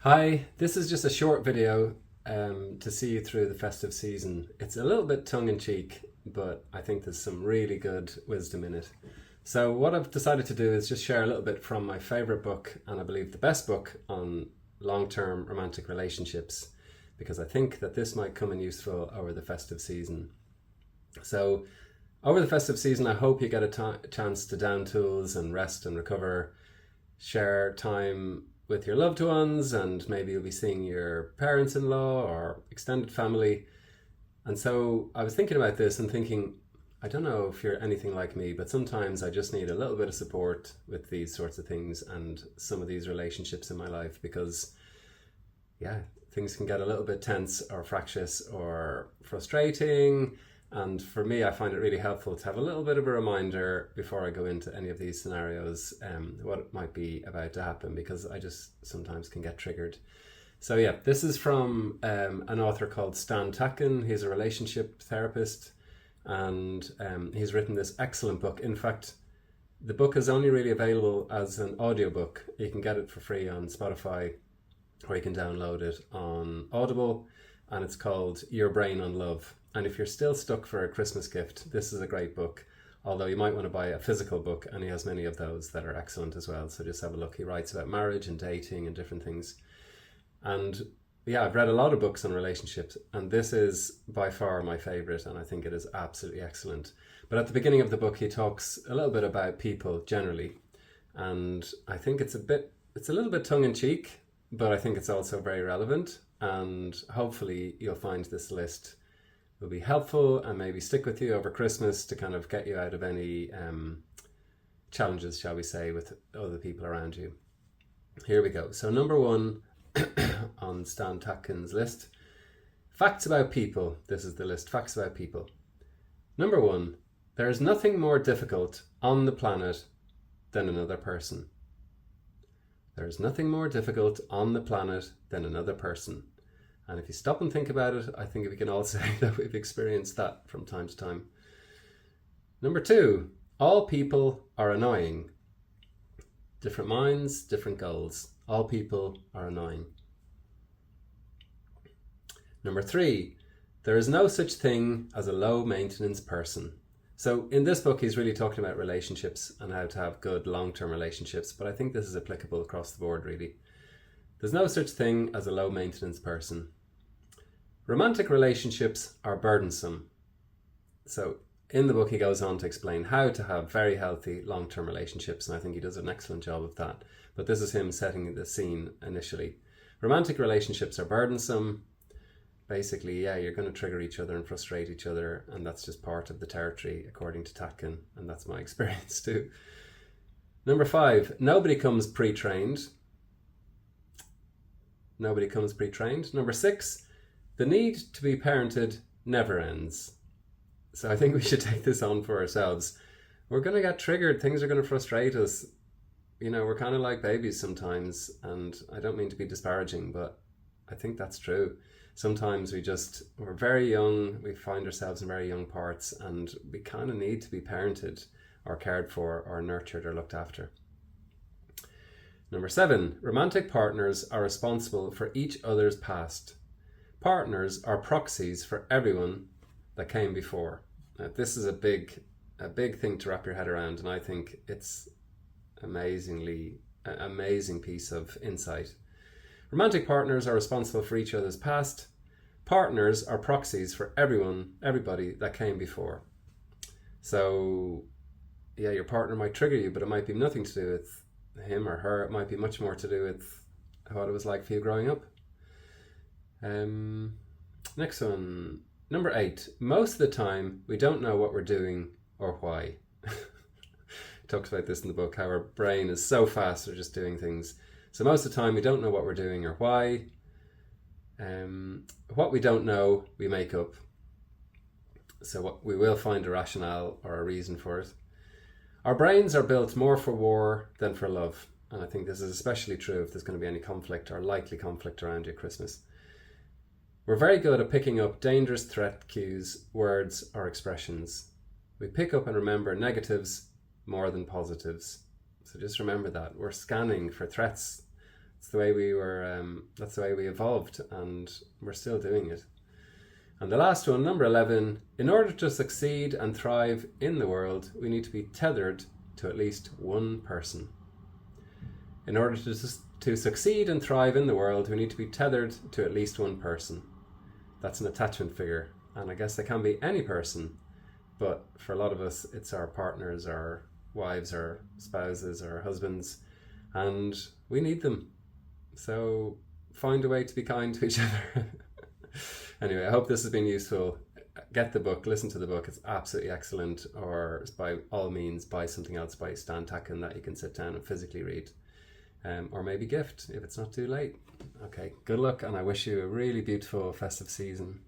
Hi, this is just a short video to see you through the festive season. It's a little bit tongue-in-cheek, but I think there's some really good wisdom in it. So what I've decided to do is just share a little bit from my favourite book, and I believe the best book on long-term romantic relationships, because I think that this might come in useful over the festive season. So over the festive season, I hope you get a chance to down tools and rest and recover, share time with your loved ones, and maybe you'll be seeing your parents-in-law or extended family. And so I was thinking about this and thinking, I don't know if you're anything like me, but sometimes I just need a little bit of support with these sorts of things and some of these relationships in my life, because things can get a little bit tense or fractious or frustrating. And for me, I find it really helpful to have a little bit of a reminder before I go into any of these scenarios, what might be about to happen, because I just sometimes can get triggered. So this is from an author called Stan Tatkin. He's a relationship therapist, and he's written this excellent book. In fact, the book is only really available as an audiobook. You can get it for free on Spotify, or you can download it on Audible, and it's called Your Brain on Love. And if you're still stuck for a Christmas gift, this is a great book, although you might want to buy a physical book, and he has many of those that are excellent as well. So just have a look. He writes about marriage and dating and different things. And I've read a lot of books on relationships, and this is by far my favorite, and I think it is absolutely excellent. But at the beginning of the book, he talks a little bit about people generally, and I think it's a little bit tongue-in-cheek, but I think it's also very relevant, and hopefully you'll find this list will be helpful and maybe stick with you over Christmas to kind of get you out of any challenges, shall we say, with other people around you. Here we go. So number one on Stan Tatkin's list, facts about people. This is the list, facts about people. Number one, there is nothing more difficult on the planet than another person. There is nothing more difficult on the planet than another person. And if you stop and think about it, I think we can all say that we've experienced that from time to time. Number two, all people are annoying. Different minds, different goals. All people are annoying. Number three, there is no such thing as a low maintenance person. So in this book, he's really talking about relationships and how to have good long-term relationships, but I think this is applicable across the board, really. There's no such thing as a low maintenance person. Romantic relationships are burdensome. So in the book, he goes on to explain how to have very healthy long-term relationships, and I think he does an excellent job of that. But this is him setting the scene initially. Romantic relationships are burdensome. Basically, you're going to trigger each other and frustrate each other, and that's just part of the territory, according to Tatkin, and that's my experience too. Number five, nobody comes pre-trained. Nobody comes pre-trained. Number six, the need to be parented never ends. So I think we should take this on for ourselves. We're going to get triggered. Things are going to frustrate us. We're kind of like babies sometimes, and I don't mean to be disparaging, but I think that's true. Sometimes we're very young, we find ourselves in very young parts, and we kind of need to be parented or cared for or nurtured or looked after. Number seven, romantic partners are responsible for each other's past. Partners are proxies for everyone that came before. Now, this is a big thing to wrap your head around, and I think it's an amazing piece of insight. Romantic partners are responsible for each other's past. Partners are proxies for everybody that came before. So, your partner might trigger you, but it might be nothing to do with him or her. It might be much more to do with what it was like for you growing up. Next one, number eight. Most of the time, we don't know what we're doing or why. He talks about this in the book, how our brain is so fast at just doing things. So most of the time, we don't know what we're doing or why. What we don't know, we make up. So we will find a rationale or a reason for it. Our brains are built more for war than for love. And I think this is especially true if there's going to be any conflict or likely conflict around your Christmas. We're very good at picking up dangerous threat cues, words, or expressions. We pick up and remember negatives more than positives. So just remember that. We're scanning for threats, It's the way we were. That's the way we evolved, and we're still doing it. And the last one, number 11, in order to succeed and thrive in the world, we need to be tethered to at least one person. In order to succeed and thrive in the world, we need to be tethered to at least one person. That's an attachment figure, and I guess it can be any person, but for a lot of us, it's our partners, our wives, our spouses, our husbands, and we need them. So find a way to be kind to each other. Anyway, I hope this has been useful. Get the book, listen to the book. It's absolutely excellent. Or by all means, buy something else by Stan Tatkin that you can sit down and physically read. Or maybe gift if it's not too late. Okay, good luck, and I wish you a really beautiful festive season.